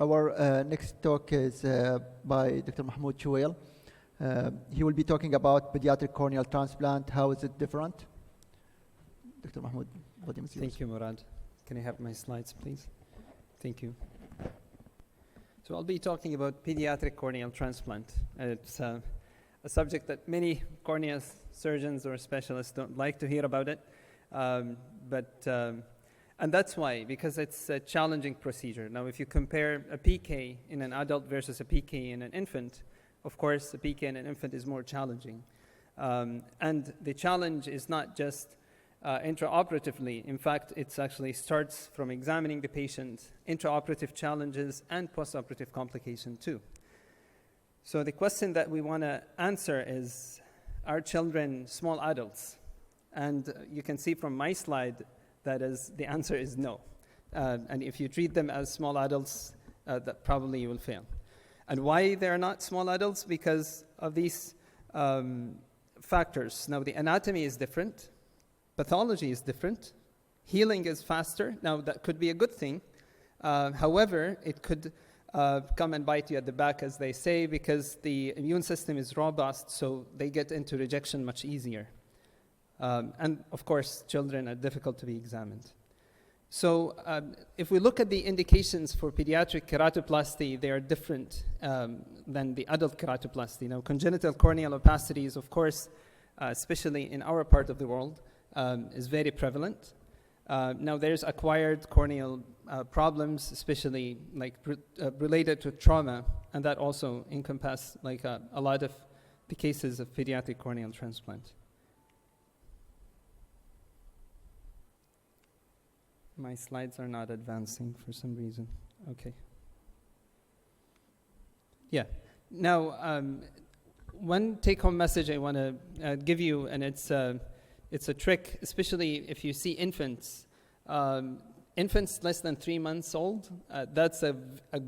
Our next talk is by Dr. Mohamood Showail. He will be talking about pediatric corneal transplant. How is it different? Dr. Mohamood, podium is yours. Thank you, Murad. Can I have my slides, please? Thank you. So I'll be talking about pediatric corneal transplant. It's a subject that many cornea surgeons or specialists don't like to hear about it. And that's why, because it's a challenging procedure. Now, if you compare a PK in an adult versus a PK in an infant, of course, a PK in an infant is more challenging. And the challenge is not just intraoperatively. In fact, it actually starts from examining the patient, intraoperative challenges, and postoperative complication too. So the question that we want to answer is, are children small adults? And you can see from my slide, that is, the answer is no. And if you treat them as small adults, that probably you will fail. And why they're not small adults? Because of these factors. Now, the anatomy is different. Pathology is different. Healing is faster. Now, that could be a good thing. However, it could come and bite you at the back, as they say, because the immune system is robust, so they get into rejection much easier. And of course, children are difficult to be examined. So if we look at the indications for pediatric keratoplasty, they are different than the adult keratoplasty. Now, congenital corneal opacity is, of course, especially in our part of the world, is very prevalent. Now, there's acquired corneal problems, especially like related to trauma, and that also encompasses like a lot of the cases of pediatric corneal transplant. My slides are not advancing for some reason. Okay. Yeah. Now, one take-home message I want to give you, and it's a trick, especially if you see infants. Infants less than 3 months old, that's a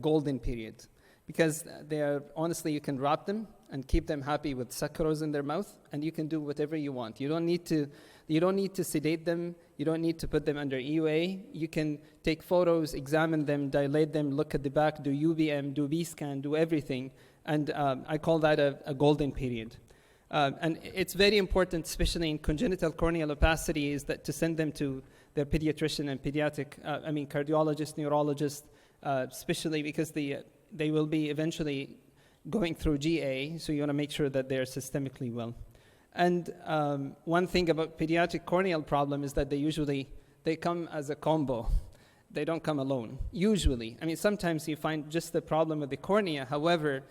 golden period. Because they are, honestly, you can wrap them and keep them happy with sucrose in their mouth, and you can do whatever you want. You don't need to sedate them. You don't need to put them under EUA. You can take photos, examine them, dilate them, look at the back, do UBM, do B-scan, do everything. And I call that a golden period. And it's very important, especially in congenital corneal opacity, is that to send them to their pediatrician and cardiologist, neurologist, especially because they will be eventually going through GA, so you want to make sure that they're systemically well. And one thing about pediatric corneal problem is that they come as a combo. They don't come alone, usually. I mean, sometimes you find just the problem with the cornea. However,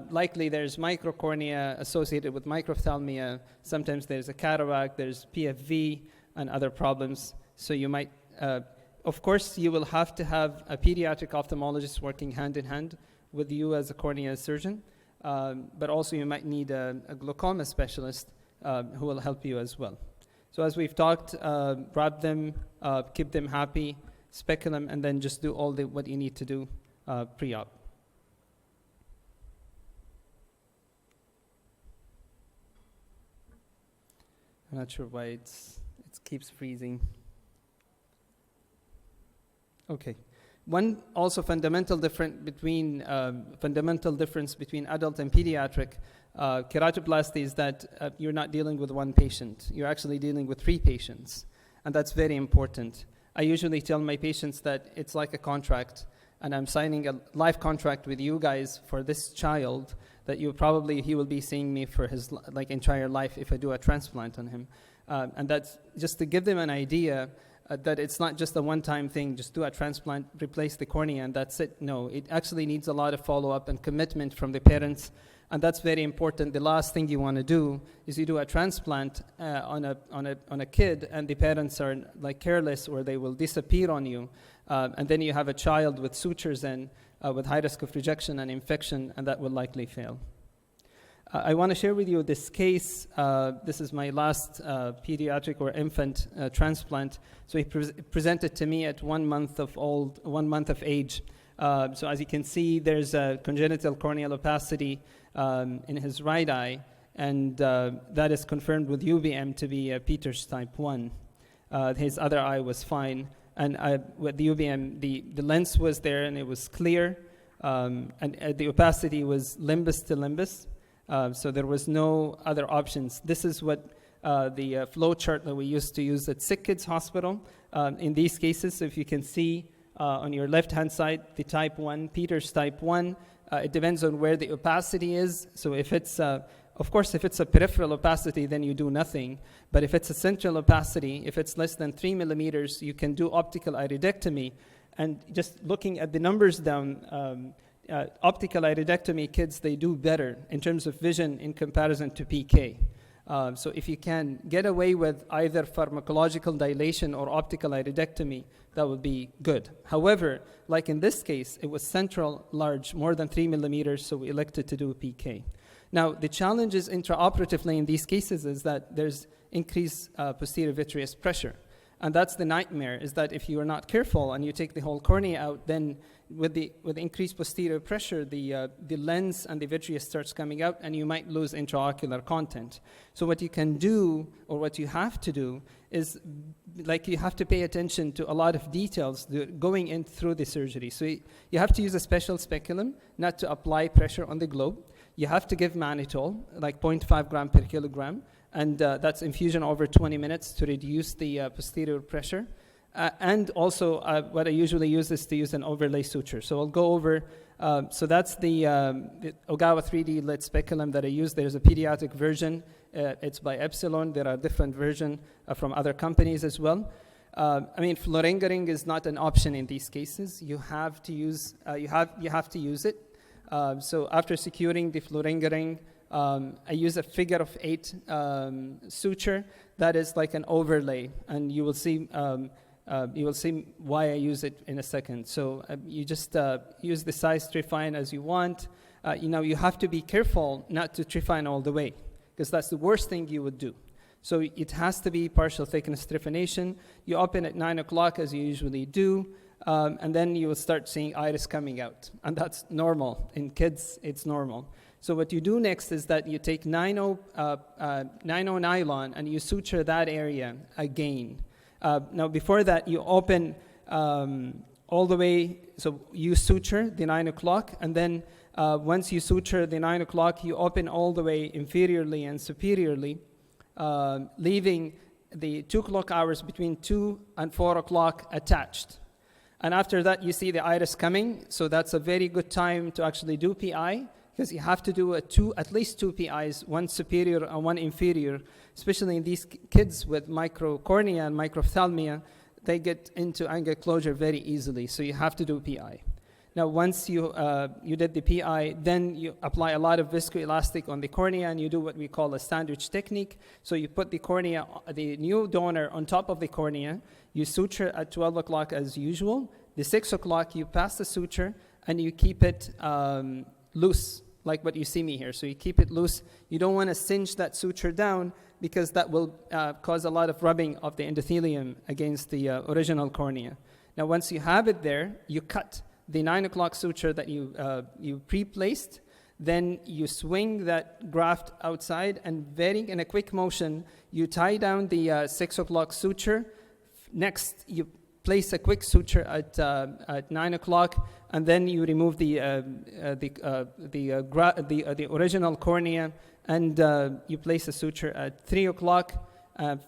likely there's microcornea associated with microphthalmia. Sometimes there's a cataract, there's PFV, and other problems. So you might, of course, you will have to have a pediatric ophthalmologist working hand in hand with you as a cornea surgeon. But also you might need a glaucoma specialist who will help you as well. So as we've talked, wrap them, keep them happy, speculum, and then just do all what you need to do pre-op. I'm not sure why it keeps freezing. Okay. One also fundamental difference between adult and pediatric keratoplasty is that you're not dealing with one patient. You're actually dealing with 3 patients, and that's very important. I usually tell my patients that it's like a contract, and I'm signing a life contract with you guys for this child that he will be seeing me for his entire life if I do a transplant on him. And that's just to give them an idea that it's not just a one-time thing, just do a transplant, replace the cornea, and that's it. No, it actually needs a lot of follow-up and commitment from the parents, and that's very important. The last thing you want to do is you do a transplant on a kid, and the parents are careless, or they will disappear on you, and then you have a child with sutures and with high risk of rejection and infection, and that will likely fail. I want to share with you this case. This is my last pediatric or infant transplant. So he presented to me at 1 month of age. So as you can see, there's a congenital corneal opacity in his right eye, and that is confirmed with UBM to be a Peters type 1. His other eye was fine. And with the UBM, the lens was there and it was clear, and the opacity was limbus to limbus, so there was no other options. This is what the flow chart that we used to use at Sick Kids Hospital in these cases. So if you can see on your left-hand side, the type 1, Peters type 1, it depends on where the opacity is. So if it's, of course, if it's a peripheral opacity, then you do nothing. But if it's a central opacity, if it's less than 3 millimeters, you can do optical iridectomy. And just looking at the numbers down, optical iridectomy kids, they do better in terms of vision in comparison to PK. So if you can get away with either pharmacological dilation or optical iridectomy, that would be good. However, like in this case, it was central, large, more than 3 millimeters, so we elected to do PK. Now, the challenges intraoperatively in these cases is that there's increased posterior vitreous pressure. And that's the nightmare, is that if you are not careful and you take the whole cornea out, then with increased posterior pressure, the lens and the vitreous starts coming out, and you might lose intraocular content. So what you can do, or what you have to do, is like you have to pay attention to a lot of details going in through the surgery. So you have to use a special speculum, not to apply pressure on the globe. You have to give mannitol, like 0.5 gram per kilogram, and that's infusion over 20 minutes to reduce the posterior pressure. And also, what I usually use is to use an overlay suture. So I'll go over, so that's the Ogawa 3D lit speculum that I use. There's a pediatric version. It's by Epsilon. There are different versions from other companies as well. I mean, fluoringoring is not an option in these cases. You have to use, you have to use it. So after securing the fluoringoring, I use a figure of 8 suture that is like an overlay, and you will see why I use it in a second. So you just use the size trephine as you want. You have to be careful not to trephine all the way, because that's the worst thing you would do. So it has to be partial thickness trephination. You open at 9 o'clock as you usually do, and then you will start seeing iris coming out. And that's normal. In kids, it's normal. So what you do next is that you take 9-0 nylon and you suture that area again. Now before that, you open all the way, so you suture the 9 o'clock, and then once you suture the 9 o'clock, you open all the way inferiorly and superiorly, leaving the 2 o'clock hours between 2 and 4 o'clock attached. And after that, you see the iris coming, so that's a very good time to actually do PI, because you have to do at least two PIs, one superior and one inferior, especially in these kids with microcornea and microphthalmia. They get into angle closure very easily, so you have to do PI. Now, once you did the PI, then you apply a lot of viscoelastic on the cornea, and you do what we call a sandwich technique. So you put the cornea, the new donor, on top of the cornea. You suture at 12 o'clock as usual. The 6 o'clock, you pass the suture, and you keep it loose, like what you see me here. So you keep it loose. You don't want to cinch that suture down, because that will cause a lot of rubbing of the endothelium against the original cornea. Now, once you have it there, you cut the 9 o'clock suture that you pre-placed. Then you swing that graft outside, and in a quick motion, you tie down the 6 o'clock suture. Next, you place a quick suture at 9 o'clock, and then you remove the original cornea, and you place a suture at 3 o'clock.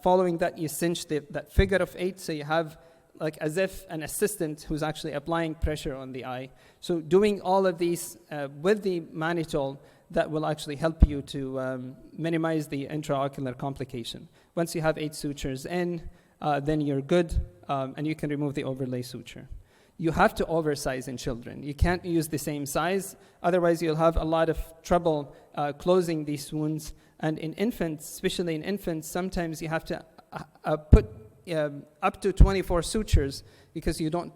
Following that, you cinch that figure of 8, so you have like as if an assistant who's actually applying pressure on the eye. So doing all of these with the mannitol, that will actually help you to minimize the intraocular complication. Once you have 8 sutures in, then you're good, and you can remove the overlay suture. You have to oversize in children. You can't use the same size, otherwise you'll have a lot of trouble closing these wounds. And in infants, especially in infants, sometimes you have to put up to 24 sutures, because you don't,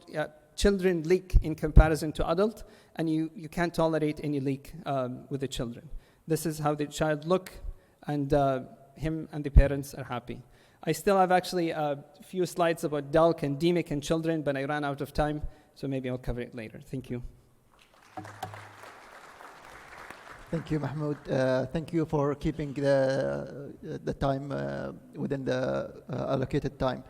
children leak in comparison to adult, and you can't tolerate any leak with the children. This is how the child look, and him and the parents are happy. I still have actually a few slides about DELC and DMIC in children, but I ran out of time, so maybe I'll cover it later. Thank you. Thank you, Mahmoud. Thank you for keeping the time within the allocated time.